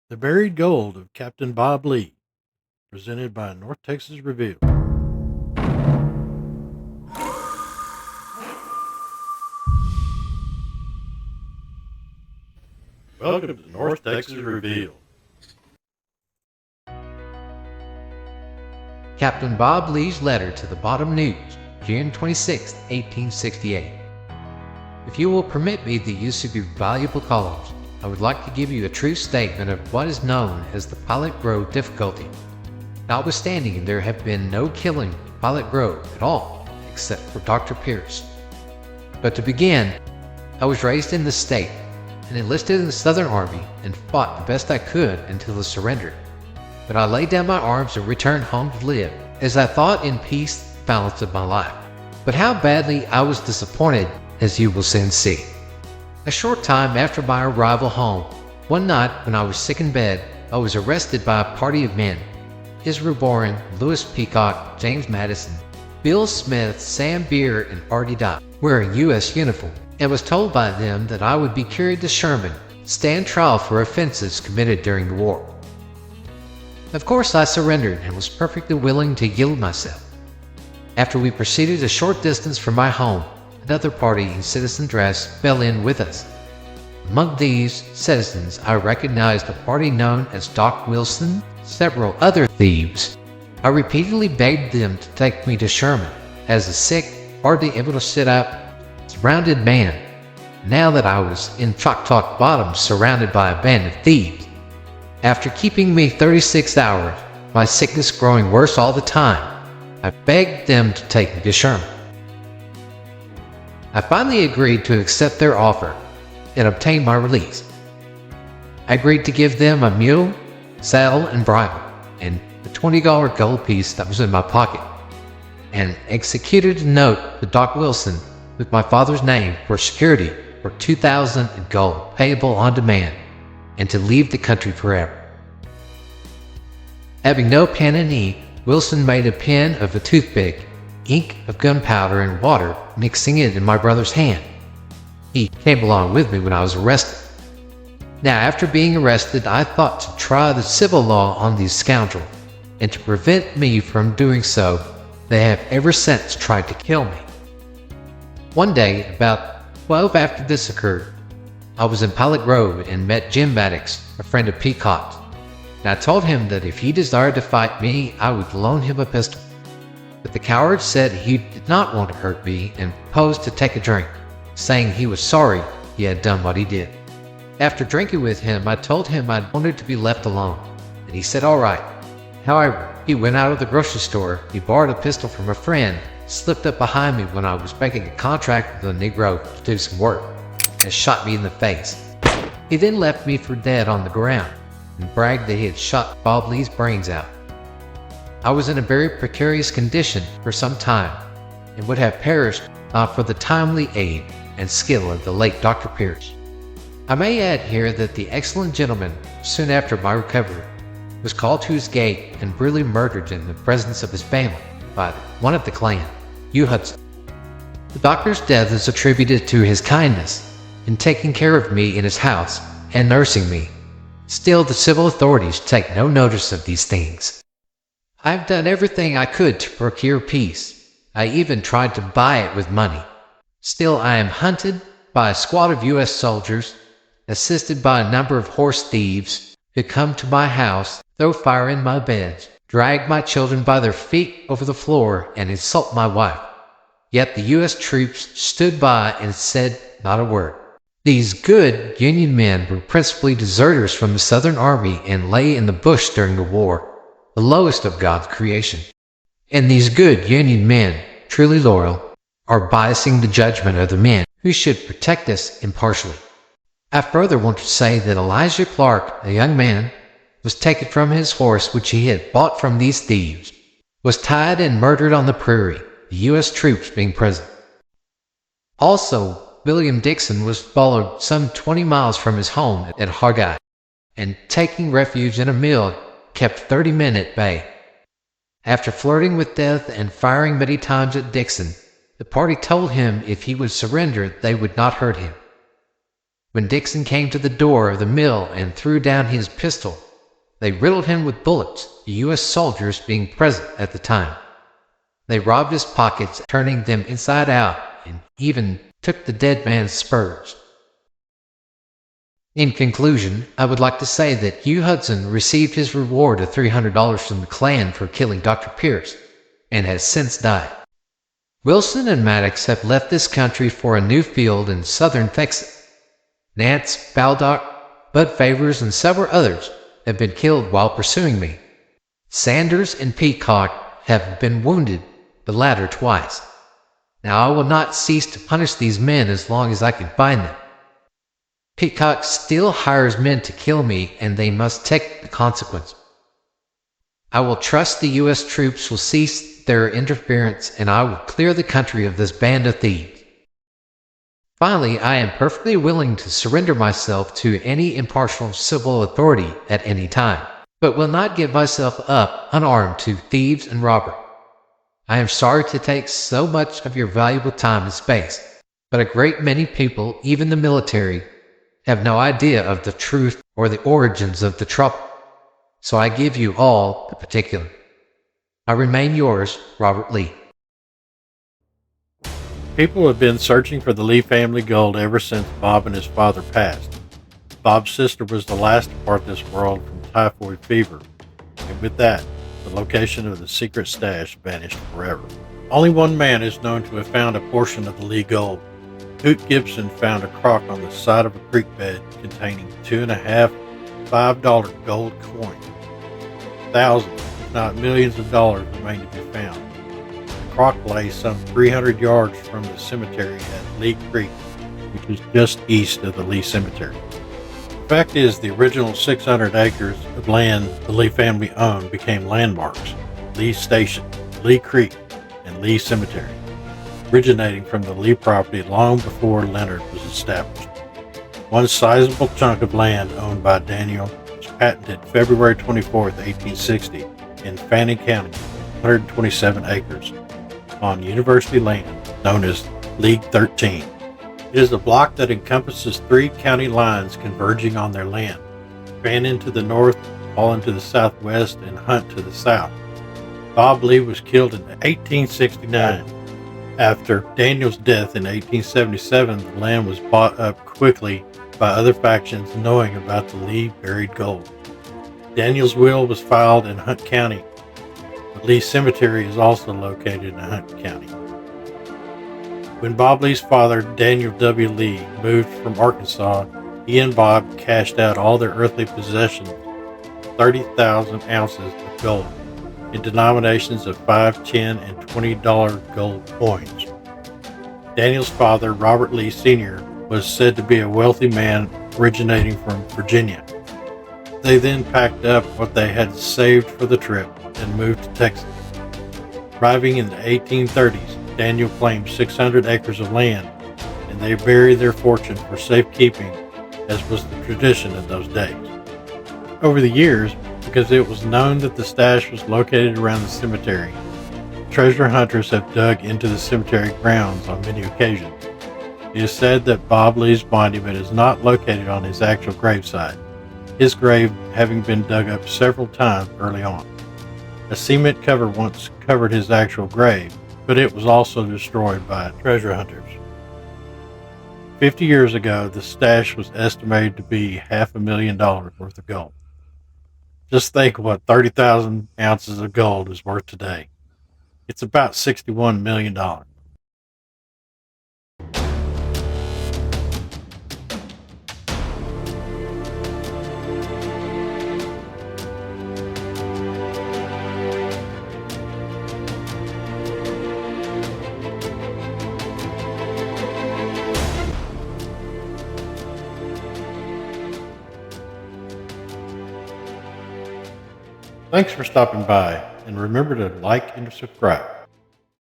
The Buried Gold of Captain Bob Lee, presented by North Texas Review. Welcome to North Texas Review. Captain Bob Lee's letter to the Bottom News, June 26, 1868. If you will permit me the use of your valuable colors, I would like to give you a true statement of what is known as the Pilot Grove difficulty. Notwithstanding, there have been no killing in Pilot Grove at all, except for Dr. Pierce. But to begin, I was raised in the state and enlisted in the Southern Army and fought the best I could until the surrender. But I laid down my arms and returned home to live, as I thought in peace the balance of my life. But how badly I was disappointed, as you will soon see. A short time after my arrival home, one night when I was sick in bed, I was arrested by a party of men. Israel Boren, Lewis Peacock, James Madison, Bill Smith, Sam Beer, and Artie Dot, wearing U.S. uniform, and was told by them that I would be carried to Sherman, stand trial for offenses committed during the war. Of course, I surrendered and was perfectly willing to yield myself. After we proceeded a short distance from my home, another party in citizen dress fell in with us. Among these citizens, I recognized a party known as Doc Wilson, several other thieves. I repeatedly begged them to take me to Sherman, as a sick, hardly able to sit up, surrounded man. Now that I was in Choctaw Bottom surrounded by a band of thieves, after keeping me 36 hours, my sickness growing worse all the time, I begged them to take me to Sherman. I finally agreed to accept their offer and obtain my release. I agreed to give them a mule, saddle, and bridle, and the $20 gold piece that was in my pocket, and executed a note to Doc Wilson with my father's name for security for $2,000 in gold payable on demand, and to leave the country forever. Having no pen and ink, Wilson made a pen of a toothpick, ink of gunpowder, and water, mixing it in my brother's hand. He came along with me when I was arrested. Now, after being arrested, I thought to try the civil law on these scoundrels, and to prevent me from doing so, they have ever since tried to kill me. One day, about 12 after this occurred, I was in Pilot Grove and met Jim Maddox, a friend of Peacock's, and I told him that if he desired to fight me, I would loan him a pistol. But the coward said he did not want to hurt me and proposed to take a drink, saying he was sorry he had done what he did. After drinking with him, I told him I wanted to be left alone, and he said all right. However, he went out of the grocery store, he borrowed a pistol from a friend, slipped up behind me when I was making a contract with a Negro to do some work, and shot me in the face. He then left me for dead on the ground and bragged that he had shot Bob Lee's brains out. I was in a very precarious condition for some time and would have perished not for the timely aid and skill of the late Dr. Pierce. I may add here that the excellent gentleman, soon after my recovery, was called to his gate and brutally murdered in the presence of his family by one of the clan, Hugh Hudson. The doctor's death is attributed to his kindness in taking care of me in his house and nursing me. Still, the civil authorities take no notice of these things. I have done everything I could to procure peace. I even tried to buy it with money. Still, I am hunted by a squad of U.S. soldiers, assisted by a number of horse thieves who come to my house, throw fire in my beds, drag my children by their feet over the floor, and insult my wife. Yet the U.S. troops stood by and said not a word. These good Union men were principally deserters from the Southern Army and lay in the bush during the war, the lowest of God's creation. And these good Union men, truly loyal, are biasing the judgment of the men who should protect us impartially. I further want to say that Elijah Clark, a young man, was taken from his horse which he had bought from these thieves, was tied and murdered on the prairie, the U.S. troops being present. Also, William Dixon was followed some 20 miles from his home at Hargai, and taking refuge in a mill, kept 30 men at bay. After flirting with death and firing many times at Dixon, the party told him if he would surrender, they would not hurt him. When Dixon came to the door of the mill and threw down his pistol, they riddled him with bullets, the U.S. soldiers being present at the time. They robbed his pockets, turning them inside out, and even took the dead man's spurs. In conclusion, I would like to say that Hugh Hudson received his reward of $300 from the Klan for killing Dr. Pierce, and has since died. Wilson and Maddox have left this country for a new field in southern Texas. Nance, Baldock, Bud Favors, and several others have been killed while pursuing me. Sanders and Peacock have been wounded, the latter twice. Now I will not cease to punish these men as long as I can find them. Peacock still hires men to kill me, and they must take the consequence. I will trust the U.S. troops will cease their interference, and I will clear the country of this band of thieves. Finally, I am perfectly willing to surrender myself to any impartial civil authority at any time, but will not give myself up unarmed to thieves and robbers. I am sorry to take so much of your valuable time and space, but a great many people, even the military, have no idea of the truth or the origins of the trouble. So I give you all the particular. I remain yours, Robert Lee. People have been searching for the Lee family gold ever since Bob and his father passed. Bob's sister was the last to part this world from typhoid fever, and with that, the location of the secret stash vanished forever. Only one man is known to have found a portion of the Lee gold. Hoot Gibson found a crock on the side of a creek bed containing 2.5 $5 gold coins. Thousands, if not millions of dollars remain to be found. The crock lay some 300 yards from the cemetery at Lee Creek, which is just east of the Lee Cemetery. The fact is, the original 600 acres of land the Lee family owned became landmarks: Lee Station, Lee Creek, and Lee Cemetery, originating from the Lee property long before Leonard was established. One sizable chunk of land owned by Daniel was patented February 24, 1860, in Fannin County, 127 acres, on university land known as League 13. It is a block that encompasses 3 county lines converging on their land: Fannin to the north, Holland to the southwest, and Hunt to the south. Bob Lee was killed in 1869. After Daniel's death in 1877, the land was bought up quickly by other factions knowing about the Lee buried gold. Daniel's will was filed in Hunt County. The Lee Cemetery is also located in Hunt County. When Bob Lee's father, Daniel W. Lee, moved from Arkansas, he and Bob cashed out all their earthly possessions, 30,000 ounces of gold, in denominations of $5, $10, and $20 gold coins. Daniel's father, Robert Lee Sr., was said to be a wealthy man originating from Virginia. They then packed up what they had saved for the trip and moved to Texas. Arriving in the 1830s, Daniel claimed 600 acres of land, and they buried their fortune for safekeeping, as was the tradition in those days. Over the years, because it was known that the stash was located around the cemetery, treasure hunters have dug into the cemetery grounds on many occasions. It is said that Bob Lee's monument is not located on his actual gravesite, his grave having been dug up several times early on. A cement cover once covered his actual grave, but it was also destroyed by treasure hunters. 50 years ago, the stash was estimated to be $500,000 worth of gold. Just think what 30,000 ounces of gold is worth today. It's about $61 million. Thanks for stopping by, and remember to like and subscribe.